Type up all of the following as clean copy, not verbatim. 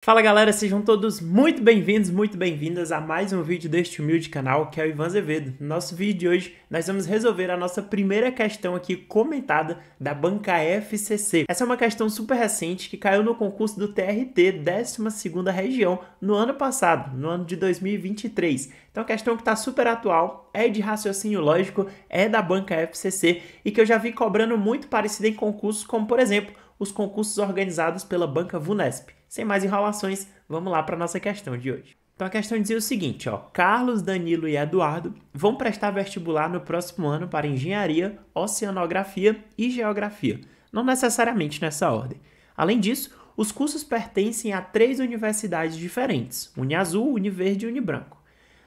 Fala galera, sejam todos muito bem-vindos, muito bem-vindas a mais um vídeo deste humilde canal que é o Ivan Azevedo. No nosso vídeo de hoje nós vamos resolver a nossa primeira questão aqui comentada da banca FCC. Essa é uma questão super recente que caiu no concurso do TRT 12ª região no ano passado, no ano de 2023. Então a questão que está super atual, é de raciocínio lógico, é da banca FCC e que eu já vi cobrando muito parecida em concursos como, por exemplo, os concursos organizados pela banca VUNESP. Sem mais enrolações, vamos lá para a nossa questão de hoje. Então a questão dizia o seguinte, Carlos, Danilo e Eduardo vão prestar vestibular no próximo ano para Engenharia, Oceanografia e Geografia, não necessariamente nessa ordem. Além disso, os cursos pertencem a 3 universidades diferentes, Uniazul, Univerde e Unibranco.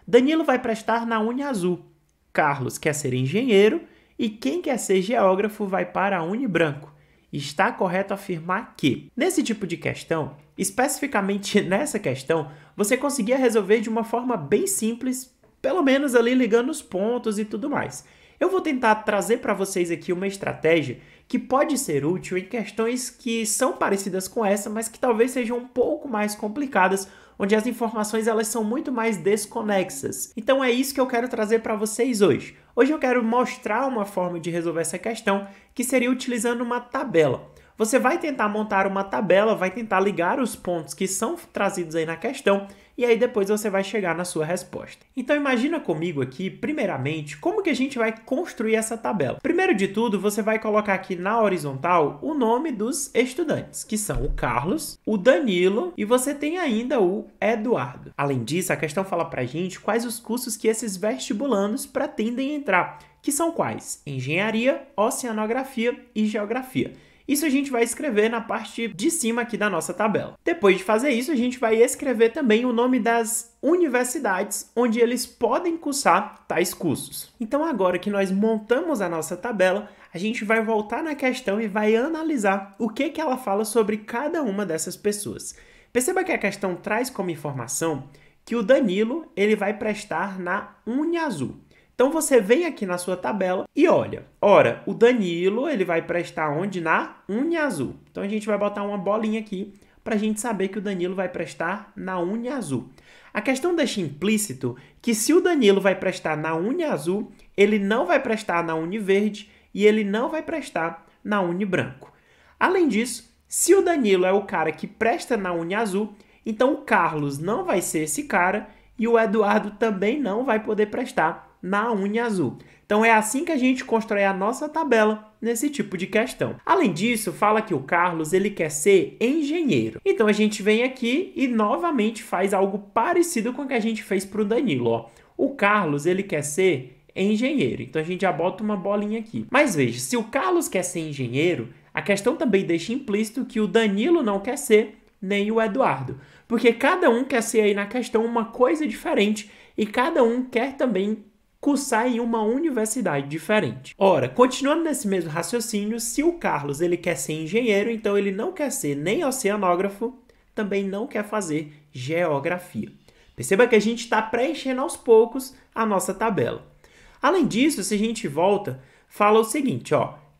Danilo vai prestar na Uniazul, Carlos quer ser engenheiro e quem quer ser geógrafo vai para a Unibranco. Está correto afirmar que, nesse tipo de questão, especificamente nessa questão, você conseguia resolver de uma forma bem simples, pelo menos ali ligando os pontos e tudo mais. Eu vou tentar trazer para vocês aqui uma estratégia que pode ser útil em questões que são parecidas com essa, mas que talvez sejam um pouco mais complicadas, onde as informações elas são muito mais desconexas. Então é isso que eu quero trazer para vocês hoje. Hoje eu quero mostrar uma forma de resolver essa questão que seria utilizando uma tabela. Você vai tentar montar uma tabela, vai tentar ligar os pontos que são trazidos aí na questão e aí depois você vai chegar na sua resposta. Então imagina comigo aqui, primeiramente, como que a gente vai construir essa tabela. Primeiro de tudo, você vai colocar aqui na horizontal o nome dos estudantes, que são o Carlos, o Danilo e você tem ainda o Eduardo. Além disso, a questão fala pra gente quais os cursos que esses vestibulandos pretendem entrar, que são quais? Engenharia, Oceanografia e Geografia. Isso a gente vai escrever na parte de cima aqui da nossa tabela. Depois de fazer isso, a gente vai escrever também o nome das universidades onde eles podem cursar tais cursos. Então agora que nós montamos a nossa tabela, a gente vai voltar na questão e vai analisar o que ela fala sobre cada uma dessas pessoas. Perceba que a questão traz como informação que o Danilo ele vai prestar na Uniazul. Então você vem aqui na sua tabela e olha, ora, o Danilo ele vai prestar onde? Na Uniazul. Então a gente vai botar uma bolinha aqui para a gente saber que o Danilo vai prestar na Uniazul. A questão deixa implícito que se o Danilo vai prestar na Uniazul, ele não vai prestar na Univerde e ele não vai prestar na Unibranco. Além disso, se o Danilo é o cara que presta na Uniazul, então o Carlos não vai ser esse cara e o Eduardo também não vai poder prestar na Uniazul. Então é assim que a gente constrói a nossa tabela nesse tipo de questão. Além disso, fala que o Carlos ele quer ser engenheiro. Então a gente vem aqui e novamente faz algo parecido com o que a gente fez para o Danilo. O Carlos ele quer ser engenheiro. Então a gente já bota uma bolinha aqui. Mas veja, se o Carlos quer ser engenheiro, a questão também deixa implícito que o Danilo não quer ser, nem o Eduardo. Porque cada um quer ser aí na questão uma coisa diferente e cada um quer também cursar em uma universidade diferente. Ora, continuando nesse mesmo raciocínio, se o Carlos ele quer ser engenheiro, então ele não quer ser nem oceanógrafo, também não quer fazer geografia. Perceba que a gente está preenchendo aos poucos a nossa tabela. Além disso, se a gente volta, fala o seguinte,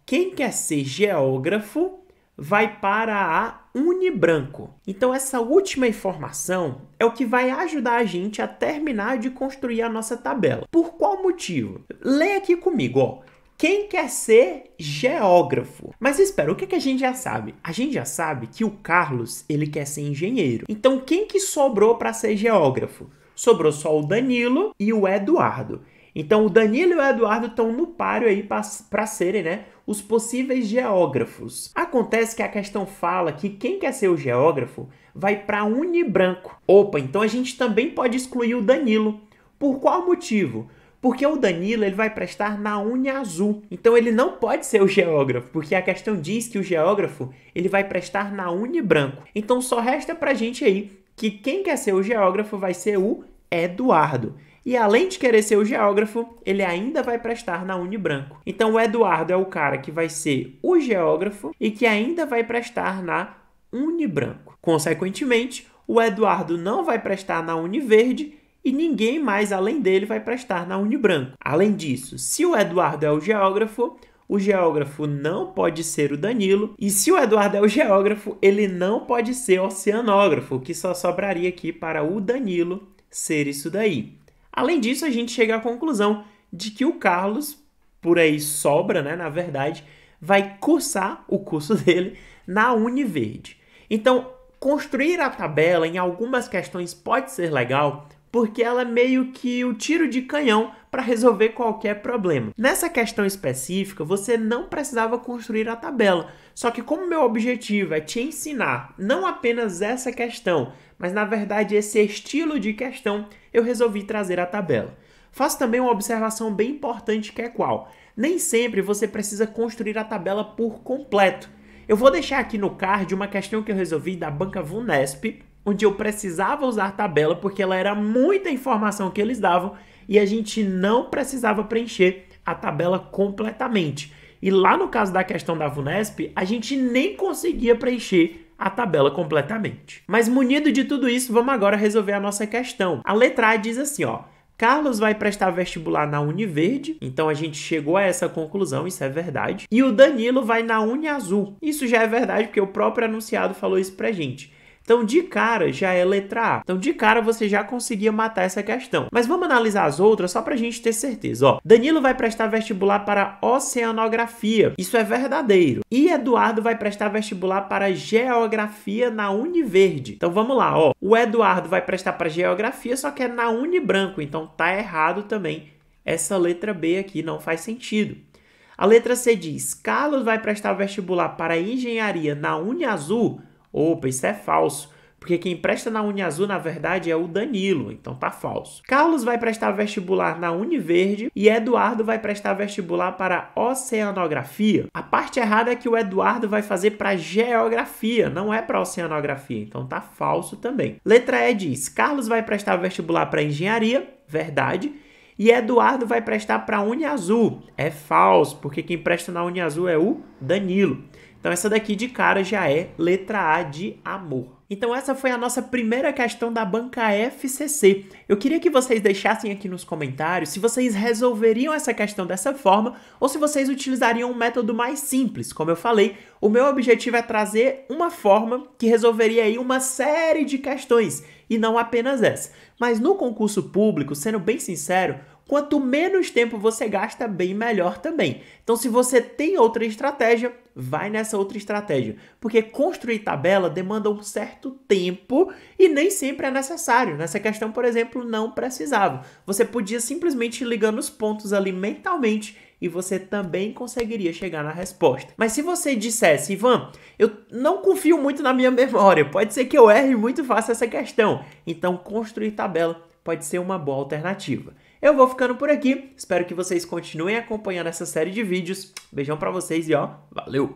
quem quer ser geógrafo vai para a Unibranco. Então essa última informação é o que vai ajudar a gente a terminar de construir a nossa tabela. Por qual motivo? Leia aqui comigo, Quem quer ser geógrafo? Mas espera, o que a gente já sabe? A gente já sabe que o Carlos, ele quer ser engenheiro. Então quem que sobrou para ser geógrafo? Sobrou só o Danilo e o Eduardo. Então, o Danilo e o Eduardo estão no páreo aí para serem, os possíveis geógrafos. Acontece que a questão fala que quem quer ser o geógrafo vai para Unibranco. Opa, então a gente também pode excluir o Danilo. Por qual motivo? Porque o Danilo ele vai prestar na Uniazul. Então, ele não pode ser o geógrafo, porque a questão diz que o geógrafo ele vai prestar na Unibranco. Então, só resta para a gente aí que quem quer ser o geógrafo vai ser o Eduardo. E além de querer ser o geógrafo, ele ainda vai prestar na Unibranco. Então o Eduardo é o cara que vai ser o geógrafo e que ainda vai prestar na Unibranco. Consequentemente, o Eduardo não vai prestar na Univerde e ninguém mais além dele vai prestar na Unibranco. Além disso, se o Eduardo é o geógrafo, o geógrafo não pode ser o Danilo. E se o Eduardo é o geógrafo, ele não pode ser o oceanógrafo, que só sobraria aqui para o Danilo ser isso daí. Além disso, a gente chega à conclusão de que o Carlos, por aí sobra, né, na verdade, vai cursar o curso dele na Univerde. Então, construir a tabela em algumas questões pode ser legal, porque ela é meio que o tiro de canhão para resolver qualquer problema. Nessa questão específica, você não precisava construir a tabela, só que como meu objetivo é te ensinar não apenas essa questão, mas na verdade esse estilo de questão, eu resolvi trazer a tabela. Faço também uma observação bem importante que é qual? Nem sempre você precisa construir a tabela por completo. Eu vou deixar aqui no card uma questão que eu resolvi da banca VUNESP, onde eu precisava usar tabela porque ela era muita informação que eles davam e a gente não precisava preencher a tabela completamente. E lá no caso da questão da VUNESP, a gente nem conseguia preencher a tabela completamente. Mas munido de tudo isso, vamos agora resolver a nossa questão. A letra A diz assim, ó: Carlos vai prestar vestibular na Univerde, então a gente chegou a essa conclusão, isso é verdade. E o Danilo vai na Uniazul, isso já é verdade porque o próprio enunciado falou isso pra gente. Então, de cara, já é letra A. Então, de cara, você já conseguia matar essa questão. Mas vamos analisar as outras só pra gente ter certeza. Ó, Danilo vai prestar vestibular para Oceanografia. Isso é verdadeiro. E Eduardo vai prestar vestibular para Geografia na Univerde. Então, vamos lá. Ó, o Eduardo vai prestar para Geografia, só que é na Unibranco. Então, tá errado também. Essa letra B aqui não faz sentido. A letra C diz: Carlos vai prestar vestibular para Engenharia na Uniazul. Opa, isso é falso, porque quem presta na Uniazul, na verdade, é o Danilo, então tá falso. Carlos vai prestar vestibular na Univerde e Eduardo vai prestar vestibular para Oceanografia. A parte errada é que o Eduardo vai fazer para Geografia, não é para Oceanografia, então tá falso também. Letra E diz: Carlos vai prestar vestibular para Engenharia, verdade, e Eduardo vai prestar para Uniazul. É falso, porque quem presta na Uniazul é o Danilo. Então, essa daqui de cara já é letra A de amor. Então, essa foi a nossa primeira questão da banca FCC. Eu queria que vocês deixassem aqui nos comentários se vocês resolveriam essa questão dessa forma ou se vocês utilizariam um método mais simples. Como eu falei, o meu objetivo é trazer uma forma que resolveria aí uma série de questões e não apenas essa. Mas no concurso público, sendo bem sincero, quanto menos tempo você gasta, bem melhor também. Então, se você tem outra estratégia, vai nessa outra estratégia. Porque construir tabela demanda um certo tempo e nem sempre é necessário. Nessa questão, por exemplo, não precisava. Você podia simplesmente ir ligando os pontos ali mentalmente e você também conseguiria chegar na resposta. Mas se você dissesse: Ivan, eu não confio muito na minha memória, pode ser que eu erre muito fácil essa questão. Então, construir tabela pode ser uma boa alternativa. Eu vou ficando por aqui, espero que vocês continuem acompanhando essa série de vídeos. Beijão pra vocês e ó, valeu!